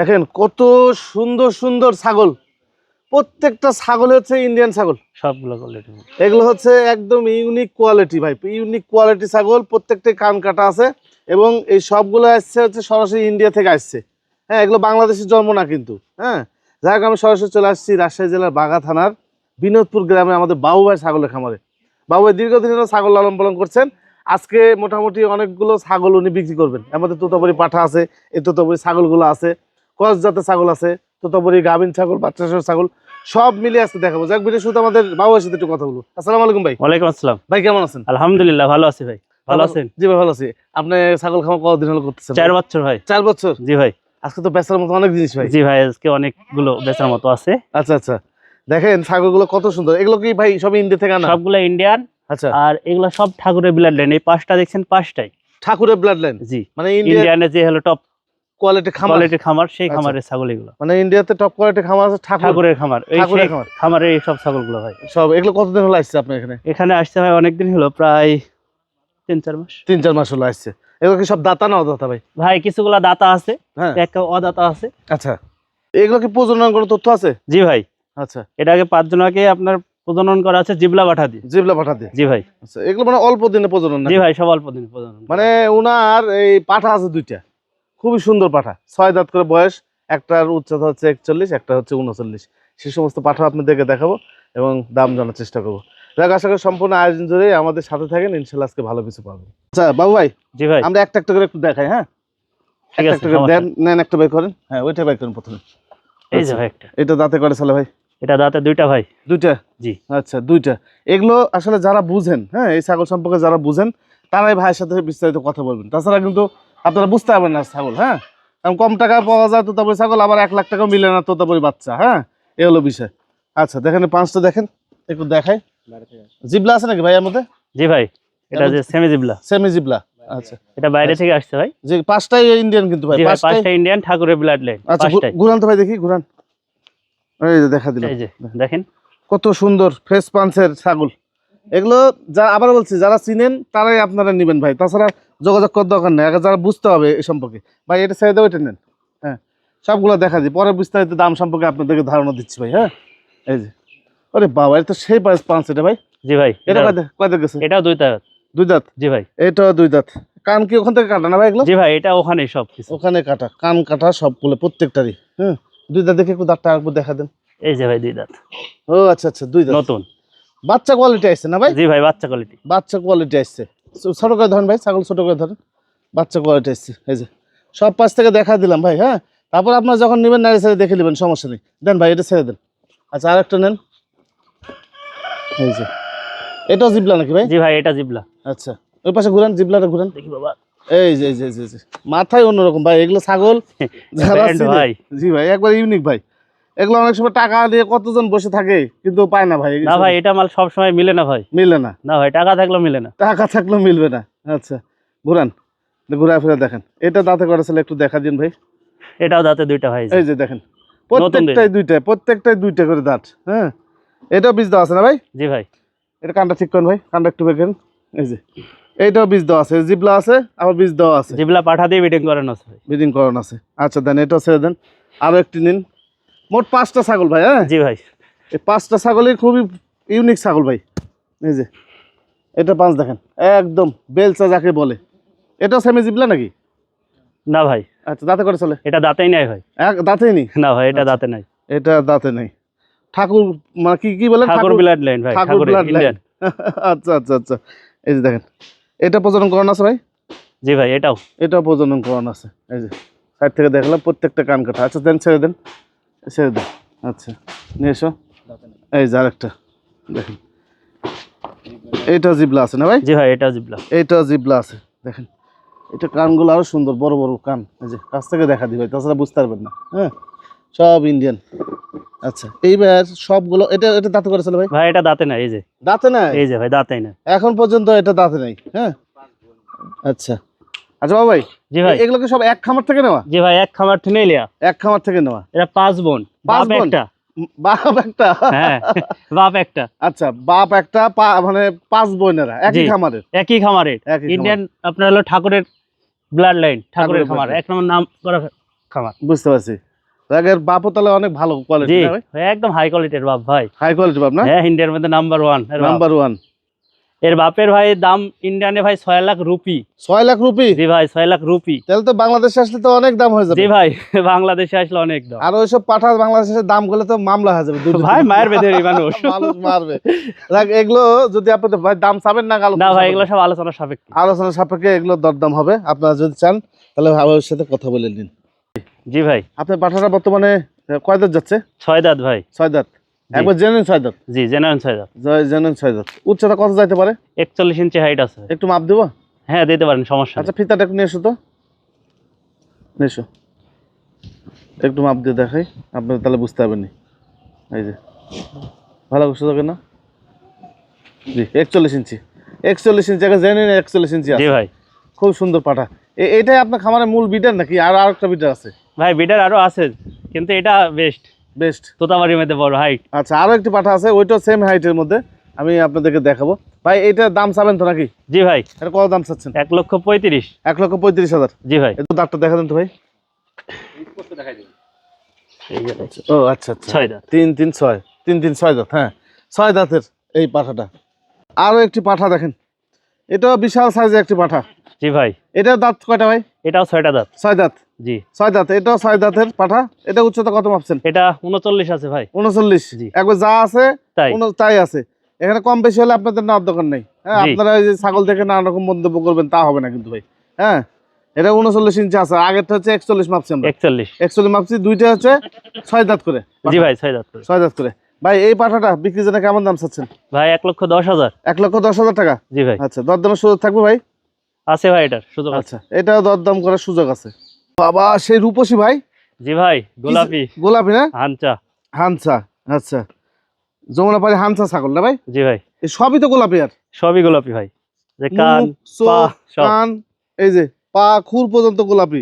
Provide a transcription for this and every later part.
দেখেন কত সুন্দর সুন্দর ছাগল, প্রত্যেকটা ছাগল হচ্ছে ইন্ডিয়ান ছাগল, সবগুলো কোয়ালিটি। এগুলো হচ্ছে একদম ইউনিক কোয়ালিটি ভাই, ইউনিক কোয়ালিটি ছাগল, প্রত্যেকটা কান কাটা আছে এবং এই সবগুলো আসছে হচ্ছে সরাসরি ইন্ডিয়া থেকে আসছে। হ্যাঁ, এগুলো বাংলাদেশের জন্ম না কিন্তু। হ্যাঁ, যাই হোক আমি সরাসরি চলে আসছি রাজশাহী জেলার বাঘা থানার বিনোদপুর গ্রামে আমাদের বাবু ভাই ছাগলের খামারে। বাবু ভাই দীর্ঘদিন ধরে ছাগল লালন পালন করছেন, আজকে মোটামুটি অনেকগুলো ছাগল উনি বিক্রি করবেন। আমাদের তোতাপুরি পাঠা আছে, এই তোতাপুরি ছাগলগুলো আছে, ক্রস জাতের ছাগল আছে, তোতাপুরি গাভিন ছাগল, বাচ্চা ছাগল সব মিলিয়ে আজকে দেখাবো। যাক ভিডিও শুরু আমাদের বাবুর সাথে একটু কথা বলবো। আসসালামু আলাইকুম ভাই। ওয়ালাইকুম আসসালাম ভাই কেমন আছেন? আলহামদুলিল্লাহ ভালো আছি ভাই। ভালো আছেন? জি ভাই ভালো আছি। আপনি ছাগল খামার কতদিন হলো করতেছেন? 4 বছর ভাই। 4 বছর? জি ভাই। আজকে তো বেচার মতো অনেক জিনিস ভাই। জি ভাই, আজকে অনেকগুলো বেচার মতো আছে। আচ্ছা আচ্ছা, দেখেন ছাগলগুলো কত সুন্দর। এগুলো কি ভাই সব ইন্ডিয়া থেকে আনা? সবগুলো ইন্ডিয়ান। আচ্ছা, আর এগুলো সব ঠাকুরের ব্লাড লাইন। এই পাঁচটা দেখছেন, পাঁচটাই ঠাকুরের ব্লাড লাইন। জি, মানে ইন্ডিয়ানের যে হলো টপ কোয়ালিটি খামার, কোয়ালিটির খামার, সেই আচ্ছা। খামারের ছাগল এগুলো। মানে ইন্ডিয়াতে টপ কোয়ালিটি খামার আছে, ঠাকুরের খামার, এই ঠাকুরের সেই খামার। খামারের এই সব ছাগলগুলো ভাই। সব এগুলো কতদিন হলো আসছে আপনি এখানে? এখানে আসছে ভাই অনেকদিন হলো, প্রায় 3-4 মাস। 3-4 মাস হলো আসছে। এগুলো কি সব দাতা না অদাতা ভাই? ভাই কিছুগুলা দাতা আছে, হ্যাঁ, একটা অদাতা আছে। আচ্ছা। এগুলো কি প্রজনন কোনো তথ্য আছে? জি ভাই, আচ্ছা, এটা আগে 5 জনকে আপনার প্রজনন করা আছে জিবলা পাঠা দিয়ে। জিবলা পাঠা দিয়ে? জি ভাই। আচ্ছা, এগুলো মানে অল্প দিনে প্রজনন না? জি ভাই, সব অল্প দিন প্রজনন। মানে উনার এই পাঠা আছে দুইটা, খুবই সুন্দর পাঠা, 6 দাঁত করে বয়স, একটার উচ্চতা হচ্ছে 41, একটা হচ্ছে 39। সেই সমস্ত পাঠা আপনাদেরকে দেখাবো এবং দাম জানার চেষ্টা করবো। যাক, আশা করি সম্পূর্ণ আয়োজন জুড়ে আমাদের সাথে থাকেন, ইনশাল্লাহ আজকে ভালো কিছু পাবেন। আচ্ছা বাবু ভাই, জি ভাই, আমরা একটা একটা করে একটু দেখাই। হ্যাঁ, ঠিক একটা আছে, একটা করে সমস্যা দেন, নেই। নেন একটা বের করেন। হ্যাঁ, ওইটা বের করেন প্রথমে। এই যে আচ্ছা, ভাই একটা, এটা দাঁতে করে চলে ভাই? এটা দাঁতে দুইটা ভাই। দুইটা? জি। আচ্ছা, দুইটা। এগুলো আসলে যারা বুঝেন, হ্যাঁ এই ছাগল সম্পর্কে যারা বুঝেন, তারাই ভাইয়ের সাথে বিস্তারিত কথা বলবেন, তাছাড়া কিন্তু আপনারা বুঝতে পারবেন না ছাগল। হ্যাঁ, কারণ কম টাকায় পাওয়া যায় তোতাপুরি ছাগল, আবার 1 লাখ টাকাও মিলে না তোতাপুরি বাচ্চা। হ্যাঁ, এ হলো বিষয়। আচ্ছা, দেখেন এই পাঁচটা দেখেন, একটু দেখাই। জিবলা আছে নাকি ভাই এর মধ্যে? জি ভাই, এটা যে সেমি জিবলা, সেমি জিবলা। আচ্ছা, এটা বাইরে থেকে আসছে ভাই। যে পাঁচটাই ইন্ডিয়ান কিন্তু ভাই? জি ভাই, পাঁচটাই পাঁচটা ইন্ডিয়ান, ঠাকুরের ব্লাড লাইন, আচ্ছা, পাঁচটাই। ঘুরান তো ভাই, দেখি ঘুরান। এই যে দেখা দিল, এই যে দেখেন, কত সুন্দর ফ্রেশ পাঞ্চের ছাগল। এগুলো যা আবার বলছি, যারা চিনেন তারাই আপনারা নেবেন ভাই, তাছাড়া যোগাযোগ করার দরকার নেই। আগে যারা বুঝতে হবে এই সম্পর্কে, ভাই এটা ছেড়ে দেবো, এটা নেন। হ্যাঁ, সবগুলো দেখা দিই, পরে বিস্তারিত দাম সম্পর্কে আপনাদেরকে ধারণা দিচ্ছি ভাই। হ্যাঁ, এই যে, আরে বাবা, এটা তো সেই পাঁচ এটা ভাই। জি ভাই, এটা কয়টা গেছে? এটাও দুই দাঁত। 2 দাঁত? জি ভাই। এটা 2 দাঁত। কান কি ওখান থেকে কাটা না ভাই এগুলো? জি ভাই, এটা ওখানে সব কিছু ওখানে কাটা, কান কাটা সবগুলো প্রত্যেকটারই। হ্যাঁ, 2 দাঁত দেখে একটু দাঁতটা একটু দেখা দেন। এই যে ভাই 2 দাঁত, ও আচ্ছা আচ্ছা, 2 দাঁত নতুন। বাচ্চা কোয়ালিটি আসছে না ভাই? জি ভাই, বাচ্চা কোয়ালিটি। বাচ্চা কোয়ালিটি আসছে, ছোট করে ধরেন ভাই, ছাগল ছোট করে ধরেন, বাচ্চা কোয়ালিটি আসছে। এই যে সব পাশ থেকে দেখা দিলাম ভাই। হ্যাঁ, তারপর আপনার যখন নেবেন নাড়ি ছেড়ে দেখে নেবেন, সমস্যা নেই। দেন ভাই, এটা ছেড়ে দেন। আচ্ছা, আর একটা নেন। এই যে, এটাও জিবলা নাকি ভাই? জি ভাই, এটা জিবলা। আচ্ছা, ওই পাশে ঘুরান, জিবলাটা ঘুরান। দেখি বাবা, এই যে এই যে এই যে, এই যে মাথায় অন্যরকম ভাই, এগুলো ছাগল যারা ব্র্যান্ড চিনে- ভাই। জি ভাই, একবার ইউনিক ভাই। এগুলো অনেক সময় টাকা দিয়ে কতজন বসে থাকে কিন্তু পায় না ভাই। না ভাই, এটা মাল সব সময় মিলে না ভাই। মিলে না, না ভাই, টাকা থাকলেও মিলে না। টাকা থাকলেও মিলবে না। আচ্ছা, ঘুরান, ঘুরা ফিরে দেখেন। এটা দাঁতে করেছিল, একটু দেখা দিন ভাই। এটাও দাঁতে দুইটা ভাই। এই যে দেখেন, প্রত্যেকটাই দুইটা করে দাঁত। হ্যাঁ, এটাও বীজ দেওয়া আছে না ভাই? জি ভাই। এটা কানটা ঠিক করেন ভাই, কানটা একটু বেঁকেন। এই যে, এইটাও বীজ দেওয়া আছে, জিবলা আছে, আবার বীজ দেওয়া আছে, জিবলা পাঠা দিয়ে বিডিং করানো আছে ভাই। ব্রিডিং করানো আছে। আচ্ছা দেন, এটাও ছেড়ে দেন, আরো একটি নিন। মোট 5টা ছাগল ভাই। হ্যাঁ, জি ভাই। এই 5টা ছাগলই খুবই ইউনিক ছাগল ভাই। এই যে, এটা 5 দেখেন, একদম বেলচা যাকে বলে। এটাও সেমি জিবলা নাকি? না ভাই, আচ্ছা, দাঁতে করে চলে? এটা দাঁতেই নাই ভাই। দাঁতেই নেই? না ভাই, এটা দাঁতে নাই। এটা দাঁতে নেই। ঠাকুর মানে কি বলেন? ঠাকুর ব্লাড লাইন ভাই, ঠাকুর ঠাকুরের ব্লাড লাইন। ইন্ডিয়ান। আচ্ছা আচ্ছা আচ্ছা, এই যে দেখেন, এটা প্রজনন করানো আছে ভাই? জি ভাই, এটাও। এটাও প্রজনন করানো আছে। এই যে সাইড থেকে দেখলাম, প্রত্যেকটা কান কাটা। আচ্ছা দেন, ছেড়ে দেন, ছেড়ে দেন। আচ্ছা, নিয়ে এসো। এই যে আরেকটা দেখেন, এইটাও জিবলা আছে না ভাই? জি ভাই, এটাও জিবলা। এইটাও জিবলা আছে, দেখেন। এটা কানগুলো আরো সুন্দর, বড় বড় কান। এই যে কাছ থেকে দেখা দিই ভাই, তাছাড়া বুঝতে পারবেন না। হ্যাঁ, সব ইন্ডিয়ান। আচ্ছা, এইবার সবগুলো, এটা এটা দাঁতে করেছিল ভাই? ভাই, এটা দাঁতে নাই। এই যে, দাঁতে নাই? এই যে ভাই, দাঁতেই না এখন পর্যন্ত এটা দাঁতে নাই। হ্যাঁ, আচ্ছা আচ্ছা বাবা ভাই, জি ভাই। এগুলো কি সব এক খামার থেকে নেওয়া? জি ভাই, এক খামার থেকে লিয়া। এক খামার থেকে নেওয়া? এটা 5 বোন, 5 বাপ বোন? একটা। বাপ একটা? হ্যাঁ, বাপ একটা। আচ্ছা, বাপ একটা, মানে 5 বোনেরা একই জি। খামারের? একই খামারের, একই ইন্ডিয়ান। আপনার হলো ঠাকুরের ব্লাড লাইন, ঠাকুরের ঠাকুরের খামার, blood line। 1 নম্বর নাম করা খামার। বুঝতে পারছি। এর বাপও তাহলে অনেক ভালো কোয়ালিটি জি ভাই, ভাই একদম হাই কোয়ালিটির বাপ ভাই। হাই কোয়ালিটি বাপ না? হ্যাঁ ইন্ডিয়ার মধ্যে নাম্বার 1 নাম্বার 1। এর বাপের ভাই দাম ইন্ডিয়ানে ভাই 6 লাখ রুপি। 6 লাখ রুপি? জি ভাই 6 লাখ রুপি। তাহলে তো বাংলাদেশে আসলে তো অনেক দাম হয়ে যাবে। জি ভাই বাংলাদেশে আসলে অনেক দাম। আর ওইসব পাঠা বাংলাদেশের দাম করলে তো মামলা হয়ে যাবে ভাই মায়ের বেঁধে মানুষ মানুষ মারবে। দেখ এগুলো যদি আপনাদের ভাই দাম চাবেন না গালো না ভাই এগুলো সব আলোচনা সাপেক্ষে। আলোচনা সাপেক্ষে এগুলো দরদাম হবে, আপনারা যদি চান তাহলে আমার সাথে কথা বলে নিন। জি ভাই আপনার পাঠাটা বর্তমানে কয় দাঁত যাচ্ছে? 6 দাঁত ভাই। 6 দাঁত, একবার জেনুইন 6 দাঁত? জি জেনুইন 6 দাঁত। জেনুইন 6 দাঁত। উচ্চতা কত যাইতে পারে? 41 ইঞ্চি হাইট আছে। একটু মাপ দেবো? হ্যাঁ দিতে পারেন সমস্যা নেই। আচ্ছা ফিতাটা একটু নিয়ে এসো তো, নিয়ে এসো, একটু মাপ দিয়ে দেখাই, আপনি তাহলে বুঝতে পারবেন নি। এই যে ভালো করছো তোকে না? জি 41 ইঞ্চি, 41 ইঞ্চি একটা জেনুইন 41 ইঞ্চি জি আছে। ভাই খুব সুন্দর পাঠা। এটাই আপনার খামারের মূল বিটার নাকি আর আরেকটা বিটার আছে? ভাই বিডার আরো আছে কিন্তু এটা বেস্ট, বেস্ট। তোতাবাড়ির মধ্যে বড় হাইট। আচ্ছা আরো একটি পাঠা আছে, ওইটাও সেম হাইটের মধ্যে, আমি আপনাদেরকে দেখাবো। ভাই এটার দাম চাবেন তো নাকি? জি ভাই এটা কত দাম চাচ্ছেন? 1,35,000। 1,35,000। জি ভাই একটু দাঁতটা দেখা দেন তো ভাই। ও আচ্ছা আচ্ছা, 6 দাঁত। 3-3-6, 3-3-6 দাঁত। হ্যাঁ 6 দাঁতের এই পাঠাটা। আরো একটি পাঠা দেখেন, এটাও বিশাল সাইজের একটি পাঠা। জি ভাই এটার দাঁত কয়টা ভাই? এটাও 6টা দাঁত। 6 দাঁত। জি 6 দাঁত, এটাও 6 দাঁতের পাঠা। এটা উচ্চতা কত মাপছেন? এটা 39 আছে ভাই। 39। জি। একবার যা আছে তাই তাই আছে, এখানে কম বেশি হলে আপনাদের নেওয়ার দরকার নেই। হ্যাঁ জি। আপনারা এই যে ছাগল দেখে নানা রকম মন্তব্য করবেন তা হবে না কিন্তু ভাই। হ্যাঁ এটা 39 ইঞ্চি আছে, আগেরটা হচ্ছে 41 মাপছি আমরা। 41। 41 মাপছি, দুইটা হচ্ছে 6 দাঁত করে। জি ভাই 6 দাঁত করে। 6 দাঁত করে। ভাই এই পাঠাটা বিক্রির জন্য কেমন দাম চাচ্ছেন? ভাই 1,10,000। 1,10,000 টাকা? জি ভাই আচ্ছা দরদামের সুযোগ থাকবে ভাই? আছে ভাই এটার সুযোগ আছে। আচ্ছা এটাও দরদাম করার সুযোগ আছে। বাবা সেই রূপসী ভাই। জি ভাই গোলাপি গোলাপি না? হানচা। হানসা। আচ্ছা যমুনা পাড়ি হানসা ছাগল না ভাই? জি ভাই এই সবই তো গোলাপি। আর সবই গোলাপি ভাই, যে কান মুখ, পা চোখ, সব। কান, এই যে পা খুর পর্যন্ত গোলাপি,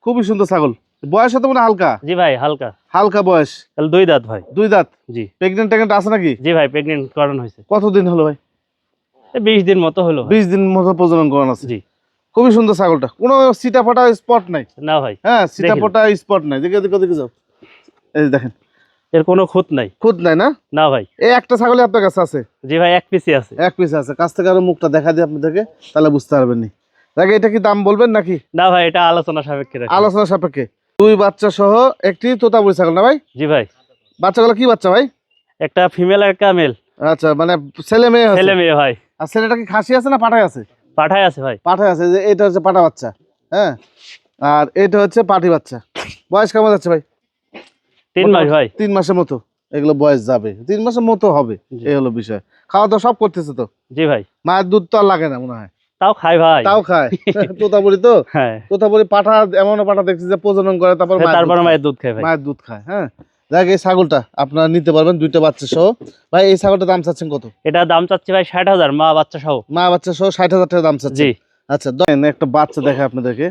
খুবই সুন্দর ছাগল। বয়স তো মানে হালকা জি ভাই হালকা হালকা বয়স। তাহলে 2 দাঁত ভাই। 2 দাঁত। জি প্রেগনেন্ট আছে নাকি? জি ভাই প্রেগনেন্ট করানো হয়েছে। কতদিন হলো ভাই? 20 দিন মতো হলো ভাই। 20 দিন মতো প্রজনন করানো আছে। জি খুবই সুন্দর ছাগলটা, কোনো সিটা ফাটা স্পট নাই। না ভাই হ্যাঁ সিটা দেখিন। ফাটা স্পট নাই, দেখে দেখে দেখে যাও, এই যে দেখেন এর কোনো খুঁত নাই। খুদ নাই না? না ভাই। এই একটা ছাগলই আপনার কাছে আছে? জি ভাই এক পিসি আছে। এক পিস আছে। কাছ থেকে আরো মুখটা দেখা দিই আপনাদেরকে, তাহলে বুঝতে পারবেন নি। দেখে এটা কি দাম বলবেন নাকি? না ভাই এটা আলোচনা সাপেক্ষে রাখি। আলোচনা সাপেক্ষে। 2 বাচ্চা সহ একটি তোতাপুরি ছাগল না ভাই? জি ভাই বাচ্চাগুলো কি বাচ্চা ভাই? একটা ফিমেল আর একটা মেল। আচ্ছা মানে ছেলে মেয়ে আছে? ছেলে মেয়ে ভাই। আর ছেলেটা কি খাসি আছে না পাঠাই আছে? পাঠায় আছে ভাই। পাঠাই আছে, যে এটা হচ্ছে পাঠা বাচ্চা। হ্যাঁ আর এটা হচ্ছে পাটি বাচ্চা। বয়স কেমন যাচ্ছে ভাই? 3 মাস ভাই। 3 মাসের মতো এগুলো বয়স যাবে, 3 মাসের মতো হবে। জি। এই হলো বিষয়। খাওয়া দাওয়া সব করতেছে তো? জি ভাই মায়ের দুধ তো আর লাগে না মনে হয়? তাও খাই ভাই। তাও খায়। তোতাপুরি তো, হ্যাঁ তোতাপুরি পাঠা এমন পাঠা দেখছি যে প্রজনন করে তারপর তারপরে মায়ের দুধ খাই ভাই। মায়ের দুধ খায়। হ্যাঁ দেখ এই ছাগলটা আপনারা নিতে পারবেন 2টা বাচ্চা সহ। ভাই এই ছাগলটার দাম চাচ্ছেন কত? এটা দাম চাচ্ছি ভাই 60,000 মা বাচ্চা সহ। মা বাচ্চা সহ 60,000 টাকা দাম চাচ্ছেন? জি আচ্ছা দেন একটা বাচ্চা দেখে আপনাদেরকে।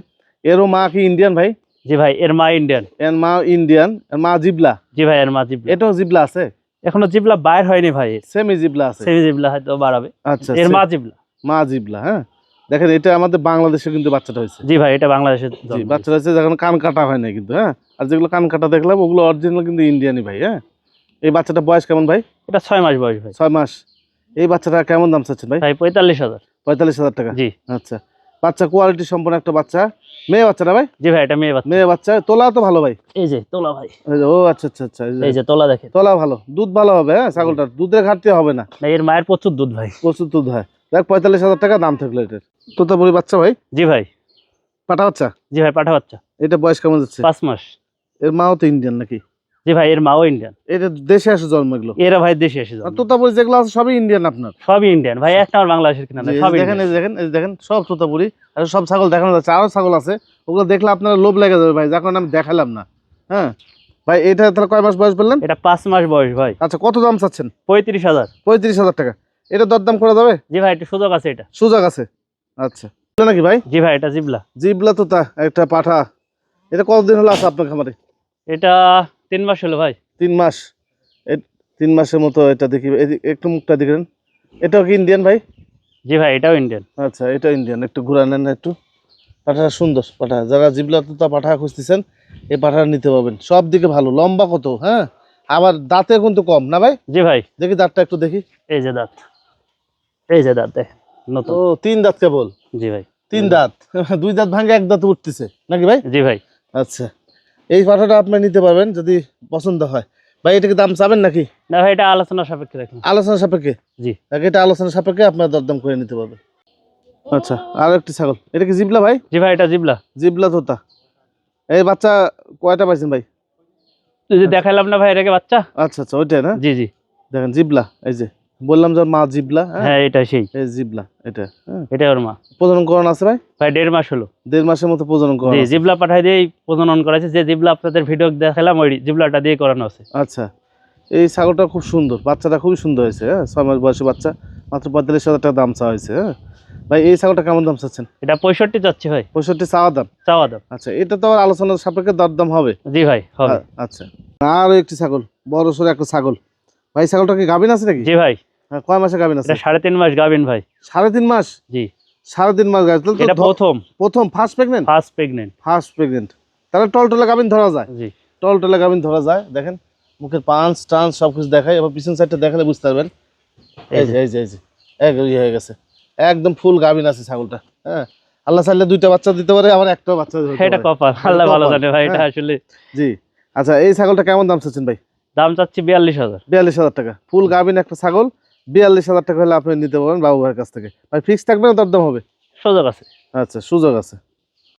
এরও মা কি ইন্ডিয়ান ভাই? জি ভাই এর মা ইন্ডিয়ান। এর মা ইন্ডিয়ান, এর মা জিবলা? জি ভাই এর মা জিবলা। এটাও জিবলা আছে? এখনো জিবলা বাইর হয়নি ভাই। সেমি জিবলা আছে? সেমি জিবলা হয়তো বাড়াবে। আচ্ছা এর মা জিবলা। মা জিবলা। হ্যাঁ দেখেন এটা আমাদের বাংলাদেশে কিন্তু বাচ্চাটা হয়েছে। জি ভাই এটা বাংলাদেশের জি জন্ম। বাচ্চাটা হয়েছে যখন কান কাটা হয় না কিন্তু। হ্যাঁ আর যেগুলো কান কাটা দেখলাম ওগুলো অরিজিনাল কিন্তু ইন্ডিয়ানই ভাই। হ্যাঁ এই বাচ্চাটা বয়স কেমন ভাই? এটা 6 মাস বয়স ভাই। 6 মাস। এই বাচ্চাটা কেমন দাম চাচ্ছেন ভাই? ভাই 45,000। 45,000 টাকা? জি আচ্ছা বাচ্চা কোয়ালিটি সম্পন্ন একটা বাচ্চা, মেয়ে বাচ্চা না ভাই? জি ভাই এটা মেয়ে বাচ্চা। মেয়ে বাচ্চা, তোলা তো ভালো ভাই? এই যে তোলা ভাই। এই যে, ও আচ্ছা আচ্ছা আচ্ছা, এই যে তোলা দেখেন। তোলা ভালো, দুধ ভালো হবে। হ্যাঁ ছাগলটার দুধের ঘাটতি হবে না, না এর মায়ের প্রচুর দুধ ভাই। প্রচুর দুধ হয়। দেখ 45,000 টাকা দাম থাকলো এটার। তোতাপুরি বাচ্চা ভাই? জি ভাই। পাঠা বাচ্চা? জি ভাই পাঠা বাচ্চা। এটা বয়স কেমন যাচ্ছে? 5 মাস। এর মাও তো ইন্ডিয়ান নাকি? জি ভাই এর মাও ইন্ডিয়ান। এটা দেশে আসে জন্ম এগুলো? এরা ভাই দেশে এসে আর জন্ম। তোতাপুরি যেগুলো আছে সবই ইন্ডিয়ান আপনার? সবই ইন্ডিয়ান ভাই, একটা আমার বাংলাদেশের কিনা না, জি, সব দেখেন ইন্ডিয়ান। এই যে দেখেন, এই যে দেখেন সব তোতাপুরি। আর সব ছাগল দেখানো যাচ্ছে, আরো ছাগল আছে, ওগুলো দেখলে আপনার লোভ লেগে যাবে ভাই, যার কারণে আমি দেখালাম না। হ্যাঁ ভাই এটা তাহলে কয় মাস বয়স বললেন? এটা 5 মাস বয়স ভাই। আচ্ছা কত দাম চাচ্ছেন? 35,000। 35,000 টাকা। এটা দরদাম করা যাবে? জি ভাই একটু সুযোগ আছে এটা। সুযোগ আছে। আচ্ছা নাকি ভাই? জি ভাই এটা জিবলা। জিবলা তোতা একটা পাঠা। এটা কতদিন হলো আছে আপনার খামারে? এটা 3 মাস হলো ভাই। 3 মাস। 3 মাসের মতো। এটা দেখি একটু মুখটা দেখেন। এটাও কি ইন্ডিয়ান ভাই? জি ভাই এটাও ইন্ডিয়ান। আচ্ছা এটা ইন্ডিয়ান। একটু ঘুরা নেন না একটু। পাঠাটা সুন্দর পাঠা, যারা জিবলা তোতা পাঠা খুঁজতেছেন এই পাঠাটা নিতে পারবেন, সব দিকে ভালো, লম্বা কত, হ্যাঁ, আবার দাঁতে কিন্তু কম না ভাই? জি ভাই, দেখি দাঁতটা একটু দেখি। এই যে দাঁত, এই যে দাঁত দেখ নতুন। ও 3 দাঁত কেবল? জি ভাই, 3 দাঁত 2 দাঁত ভাঙে 1 দাঁত উঠতেছে নাকি ভাই? জি ভাই। আচ্ছা, এই পাঠাটা আপনি নিতে পারবেন যদি পছন্দ হয়। ভাই এটাকে দাম চাবেন নাকি? না ভাই, এটা আলোচনা সাপেক্ষে রাখুন। আলোচনা সাপেক্ষে? জি, এটা আলোচনা সাপেক্ষে আপনার দরদাম করে নিতে পারবেন। আচ্ছা, আর একটি ছাগল, এটা কি জিবলা ভাই? জি ভাই, এটা জিবলা। জিবলা তোতা। এই বাচ্চা কয়টা পাইছেন ভাই? এই যে দেখাইলাম না ভাই, এটাকে বাচ্চা। আচ্ছা আচ্ছা, ওইটাই না? জি জি, দেখেন জিবলা, এই যে বললাম যে মা জিবলা, হ্যাঁ এটা সেই, এই জিবলা এটা, হ্যাঁ। এটা ওর মা। প্রজনন করানো আছে ভাই? ভাই 1.5 মাস হলো। 1.5 মাসের মতো প্রজনন করানো জি, আছে। জিবলা পাঠাই দিয়ে প্রজনন করাইছে। যে জিবলা আপনাদের ভিডিও দেখালাম ওই জিবলাটা দিয়ে করানো আছে। আচ্ছা, এই ছাগলটা খুব সুন্দর, বাচ্চাটা খুবই সুন্দর হয়েছে, হ্যাঁ, 6 মাস বয়সী বাচ্চা, মাত্র 45,000 টাকা দাম চাওয়া হয়েছে, হ্যাঁ। ভাই এই ছাগলটা কেমন দাম চাচ্ছেন? এটা 65 যাচ্ছে ভাই, 65 চাওয়া দাম? চাওয়া দাম। আচ্ছা, এটা তো আবার আলোচনার সাপেক্ষে দরদাম হবে? জি ভাই হবে। আচ্ছা, আরো একটি ছাগল, বড় সড়ো একটা ছাগল। ভাই ছাগলটা কি গাভিন আছে নাকি? জি ভাই, হ্যাঁ, কয় মাসে গাভিন আছে? এটা 3.5 মাস গাবিন ভাই। 3.5 মাস? জি, 3.5 মাস গাভিন, তাহলে এটা তো প্রথম first pregnant? First pregnant. First pregnant, তাহলে টলটলে গাভিন ধরা যায়? জি, টলটলে গাভিন ধরা যায়। দেখেন মুখের পাঁচ টান্স সবকিছু দেখাই, আবার পিছন সাইডটা দেখালে বুঝতে পারবেন। এই যে এই যে এই যে ইয়ে হয়ে গেছে, একদম ফুল গাভিন আছে ছাগলটা, হ্যাঁ। আল্লাহ চাইলে 2টা বাচ্চা দিতে পারে, আবার একটা বাচ্চা দিতে এটা পারে। কপাল, আল্লাহ ভালো জানে ভাই, এটা হ্যাঁ। আসলে। জি, আচ্ছা, এই ছাগলটা কেমন দাম চাচ্ছেন ভাই? দাম চাচ্ছি 42,000। 42,000 টাকা, ফুল গাভিন একটা ছাগল, 42,000 টাকা হলে আপনি নিতে পারবেন বাবু ভাইয়ের কাছ থেকে। ভাই ফিক্স থাকবে না দরদাম হবে? সুযোগ আছে। আচ্ছা, সুযোগ আছে।